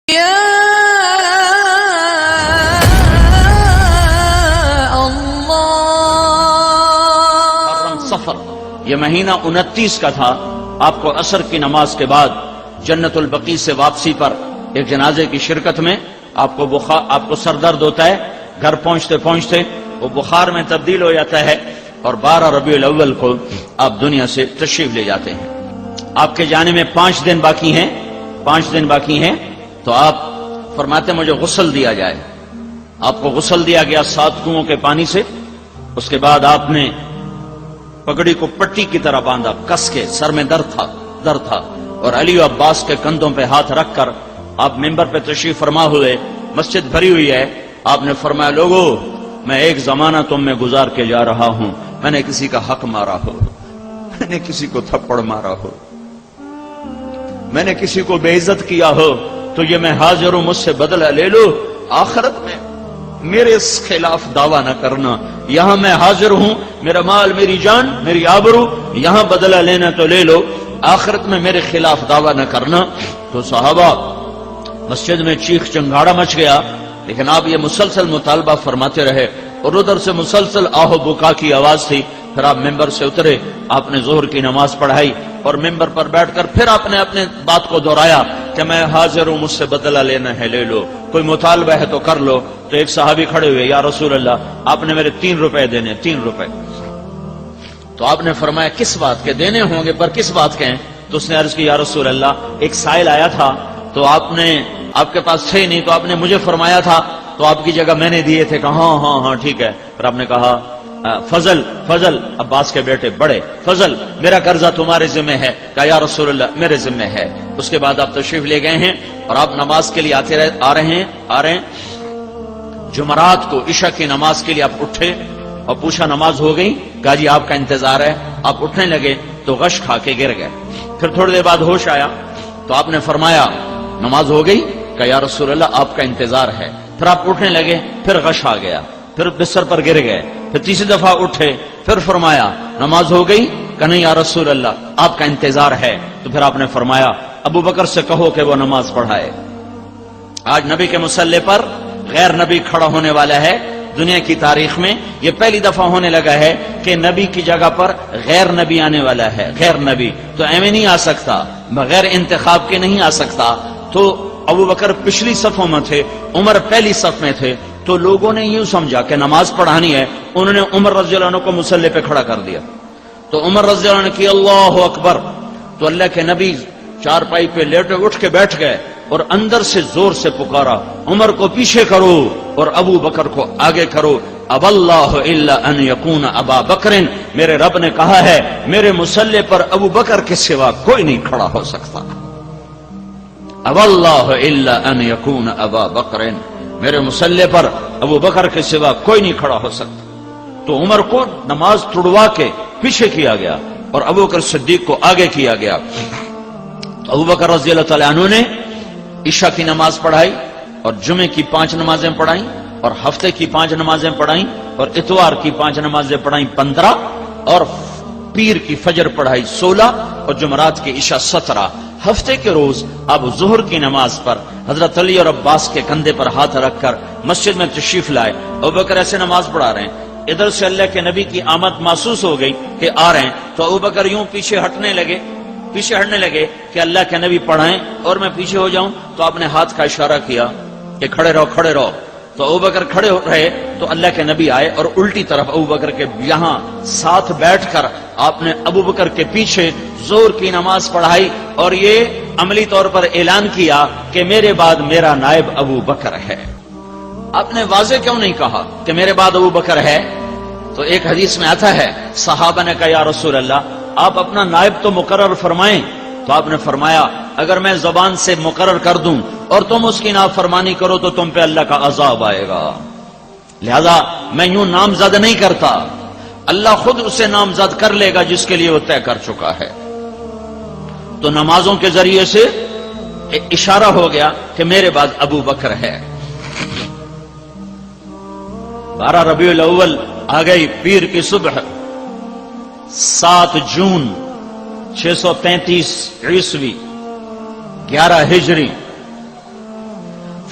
سفر یہ مہینہ 29 کا تھا. آپ کو عصر کی نماز کے بعد جنت البقیع سے واپسی پر ایک جنازے کی شرکت میں آپ کو سر درد ہوتا ہے. گھر پہنچتے پہنچتے وہ بخار میں تبدیل ہو جاتا ہے اور 12 ربیع الاول کو آپ دنیا سے تشریف لے جاتے ہیں. آپ کے جانے میں 5 دن باقی ہیں. تو آپ فرماتے مجھے غسل دیا جائے. آپ کو غسل دیا گیا 7 کنووں کے پانی سے. اس کے بعد آپ نے پگڑی کو پٹی کی طرح باندھا, کس کے. سر میں درد تھا اور علی و عباس کے کندھوں پہ ہاتھ رکھ کر آپ ممبر پہ تشریف فرما ہوئے. مسجد بھری ہوئی ہے. آپ نے فرمایا لوگو میں ایک زمانہ تم میں گزار کے جا رہا ہوں. میں نے کسی کا حق مارا ہو, میں نے کسی کو تھپڑ مارا ہو, میں نے کسی کو بے عزت کیا ہو تو یہ میں حاضر ہوں, مجھ سے بدلہ لے لو. آخرت میں میرے اس خلاف دعویٰ نہ کرنا. یہاں میں حاضر ہوں, میرا مال, میری جان, میری آبرو, یہاں بدلہ لینا تو لے لو, آخرت میں میرے خلاف دعویٰ نہ کرنا. تو صحابہ مسجد میں چیخ چنگاڑا مچ گیا. لیکن آپ یہ مسلسل مطالبہ فرماتے رہے اور ادھر سے مسلسل آہو بکا کی آواز تھی. پھر آپ ممبر سے اترے, آپ نے ظہر کی نماز پڑھائی اور ممبر پر بیٹھ کر پھر آپ نے اپنے بات کو دہرایا کہ میں حاضر ہوں, مجھ سے بدلہ لینا ہے لے لو, کوئی مطالبہ ہے تو کر لو. تو ایک صحابی کھڑے ہوئے, یا رسول اللہ آپ نے میرے 3 روپے دینے, 3 روپے. تو آپ نے فرمایا کس بات کے دینے ہوں گے, پر کس بات کے ہیں؟ تو اس نے عرض کی یا رسول اللہ ایک سائل آیا تھا تو آپ کے پاس تھے نہیں, تو آپ نے مجھے فرمایا تھا تو آپ کی جگہ میں نے دیے تھے. کہا ہاں ٹھیک ہے. پھر آپ نے کہا فضل عباس کے بیٹے بڑے, فضل میرا قرضہ تمہارے ذمہ ہے. کہا یا رسول اللہ میرے ذمہ ہے. اس کے بعد آپ تشریف لے گئے ہیں اور آپ نماز کے لیے آ رہے ہیں. جمعرات کو عشاء کی نماز کے لیے آپ اٹھے اور پوچھا نماز ہو گئی؟ کہا جی آپ کا انتظار ہے. آپ اٹھنے لگے تو غش کھا کے گر گئے. پھر تھوڑی دیر بعد ہوش آیا تو آپ نے فرمایا نماز ہو گئی؟ کہا یا رسول اللہ آپ کا انتظار ہے. پھر آپ اٹھنے لگے, پھر غش آ گیا, پھر بستر پر گر گئے. پھر تیسری دفعہ اٹھے, پھر فرمایا نماز ہو گئی؟ کہ نہیں یا رسول اللہ آپ کا انتظار ہے. تو پھر آپ نے فرمایا ابو بکر سے کہو کہ وہ نماز پڑھائے. آج نبی کے مصلی پر غیر نبی کھڑا ہونے والا ہے. دنیا کی تاریخ میں یہ پہلی دفعہ ہونے لگا ہے کہ نبی کی جگہ پر غیر نبی آنے والا ہے. غیر نبی تو ایویں نہیں آ سکتا, بغیر انتخاب کے نہیں آ سکتا. تو ابو بکر پچھلی صفوں میں تھے, عمر پہلی صف میں تھے. تو لوگوں نے یوں سمجھا کہ نماز پڑھانی ہے, انہوں نے عمر رضی اللہ عنہ کو مصلی پہ کھڑا کر دیا. تو عمر رضی اللہ عنہ کی اللہ اکبر, تو اللہ کے نبی چارپائی پہ لیٹے اٹھ کے بیٹھ گئے اور اندر سے زور سے پکارا عمر کو پیچھے کرو اور ابو بکر کو آگے کرو. اب اللہ الا ان یکون ابا بکر, میرے رب نے کہا ہے میرے مصلی پر ابو بکر کے سوا کوئی نہیں کھڑا ہو سکتا. اب اللہ الا ان یکون ابا بکر, میرے مصلی پر ابو بکر کے سوا کوئی نہیں کھڑا ہو سکتا. تو عمر کو نماز توڑوا کے پیچھے کیا گیا اور ابو بکر صدیق کو آگے کیا گیا. تو ابو بکر رضی اللہ تعالیٰ عنہ نے عشاء کی نماز پڑھائی اور جمعے کی 5 نمازیں پڑھائیں اور ہفتے کی 5 نمازیں پڑھائیں اور اتوار کی 5 نمازیں پڑھائیں 15 اور پیر کی فجر پڑھائی 16 اور جمعرات کی عشاء 17. ہفتے کے روز اب ظہر کی نماز پر حضرت علی اور عباس کے کندھے پر ہاتھ رکھ کر مسجد میں تشریف لائے. ابو بکر ایسے نماز پڑھا رہے ہیں, ادھر سے اللہ کے نبی کی آمد محسوس ہو گئی کہ آ رہے ہیں. تو ابو بکر یوں پیچھے ہٹنے لگے کہ اللہ کے نبی پڑھائیں اور میں پیچھے ہو جاؤں. تو آپ نے ہاتھ کا اشارہ کیا کہ کھڑے رہو. تو ابو بکر کھڑے رہے تو اللہ کے نبی آئے اور الٹی طرف ابو بکر کے یہاں ساتھ بیٹھ کر آپ نے ابو بکر کے پیچھے ظہر کی نماز پڑھائی اور یہ عملی طور پر اعلان کیا کہ میرے بعد میرا نائب ابو بکر ہے. آپ نے واضح کیوں نہیں کہا کہ میرے بعد ابو بکر ہے؟ تو ایک حدیث میں آتا ہے صحابہ نے کہا یا رسول اللہ آپ اپنا نائب تو مقرر فرمائیں. تو آپ نے فرمایا اگر میں زبان سے مقرر کر دوں اور تم اس کی نافرمانی کرو تو تم پہ اللہ کا عذاب آئے گا. لہذا میں یوں نامزد نہیں کرتا, اللہ خود اسے نامزد کر لے گا جس کے لیے وہ طے کر چکا ہے. تو نمازوں کے ذریعے سے اشارہ ہو گیا کہ میرے بعد ابو بکر ہے. 12 ربیع الاول آ گئی, پیر کی صبح 7 جون 635 عیسوی 11 ہجری.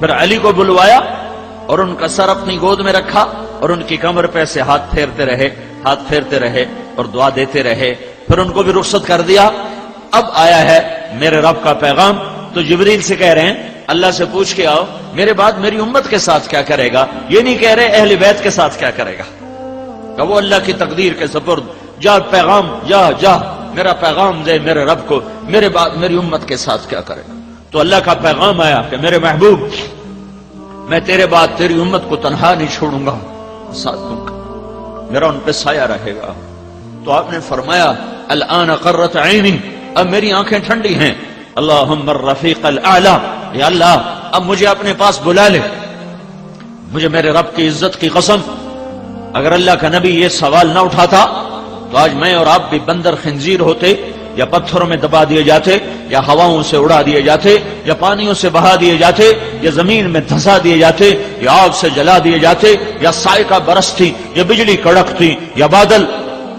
پھر علی کو بلوایا اور ان کا سر اپنی گود میں رکھا اور ان کی کمر پہ سے ہاتھ پھیرتے رہے اور دعا دیتے رہے. پھر ان کو بھی رخصت کر دیا. اب آیا ہے میرے رب کا پیغام. تو جبریل سے کہہ رہے ہیں اللہ سے پوچھ کے آؤ میرے بعد میری امت کے ساتھ کیا کرے گا. یہ نہیں کہہ رہے اہل بیت کے ساتھ کیا کرے گا، کہ وہ اللہ کی تقدیر کے سپرد. جا پیغام جا میرا پیغام دے میرے رب کو، میرے بعد میری امت کے ساتھ کیا کرے گا. تو اللہ کا پیغام آیا کہ میرے محبوب میں تیرے بعد تیری امت کو تنہا نہیں چھوڑوں گا، ساتھ دوں گا، میرا ان پہ سایہ رہے گا. تو آپ نے فرمایا الآن قرت عینی، اب میری آنکھیں ٹھنڈی ہیں. اللہم الرفیق الاعلی، یا اللہ اب مجھے اپنے پاس بلا لے. مجھے میرے رب کی عزت کی قسم اگر اللہ کا نبی یہ سوال نہ اٹھاتا تو آج میں اور آپ بھی بندر خنزیر ہوتے، یا پتھروں میں دبا دیے جاتے، یا ہواؤں سے اڑا دیے جاتے، یا پانیوں سے بہا دیے جاتے، یا زمین میں دھسا دیے جاتے، یا آگ سے جلا دیے جاتے، یا صاعقہ برستی، یا بجلی کڑکتی، یا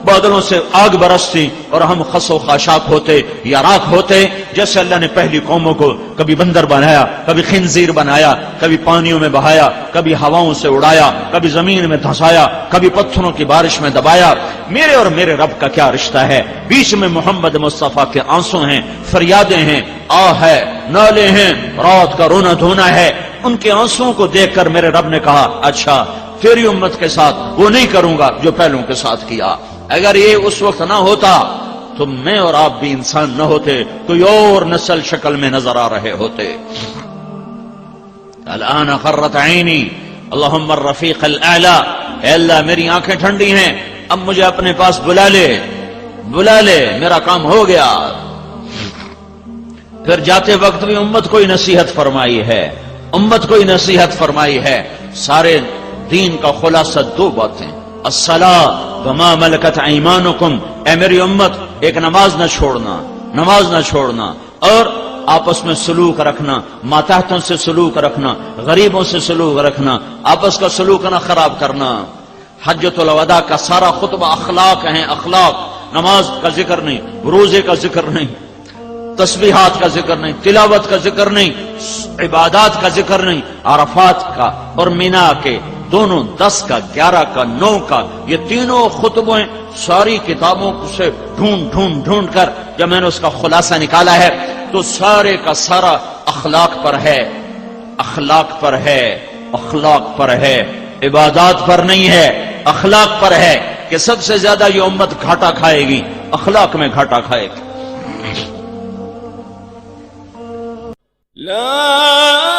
بادلوں سے آگ برستی اور ہم خس و خاشاک ہوتے یا راکھ ہوتے. جیسے اللہ نے پہلی قوموں کو کبھی بندر بنایا، کبھی خنزیر بنایا، کبھی پانیوں میں بہایا، کبھی ہواؤں سے اڑایا، کبھی زمین میں دھسایا، کبھی پتھروں کی بارش میں دبایا. میرے اور میرے رب کا کیا رشتہ ہے؟ بیچ میں محمد مصطفیٰ کے آنسو ہیں، فریادیں ہیں، آہ ہے، نالے ہیں، رات کا رونا دھونا ہے. ان کے آنسوؤں کو دیکھ کر میرے رب نے کہا اچھا تیری امت کے ساتھ وہ نہیں کروں گا جو پہلوں کے ساتھ کیا. اگر یہ اس وقت نہ ہوتا تو میں اور آپ بھی انسان نہ ہوتے، کوئی اور نسل شکل میں نظر آ رہے ہوتے. الآن قرت عینی اللہم الرفیق الاعلی، اے اللہ میری آنکھیں ٹھنڈی ہیں، اب مجھے اپنے پاس بلا لے، میرا کام ہو گیا. پھر جاتے وقت بھی امت کو نصیحت فرمائی ہے. سارے دین کا خلاصہ دو باتیں، الصلاۃ وما ملکت ایمانکم، اے میری امت ایک نماز نہ چھوڑنا اور آپس میں سلوک رکھنا، ماتحتوں سے سلوک رکھنا، غریبوں سے سلوک رکھنا، آپس کا سلوک نہ خراب کرنا. حجۃ الوداع کا سارا خطبہ اخلاق ہیں، اخلاق. نماز کا ذکر نہیں، روزے کا ذکر نہیں، تسبیحات کا ذکر نہیں، تلاوت کا ذکر نہیں، عبادات کا ذکر نہیں. عرفات کا اور مینا کے دونوں 10 کا 11 کا 9 کا یہ تینوں خطبیں ساری کتابوں سے ڈھونڈ کر جب میں نے اس کا خلاصہ نکالا ہے تو سارے کا سارا اخلاق پر ہے، عبادات پر نہیں ہے، اخلاق پر ہے کہ سب سے زیادہ یہ امت گھاٹا کھائے گی، اخلاق میں گھاٹا کھائے گی. لا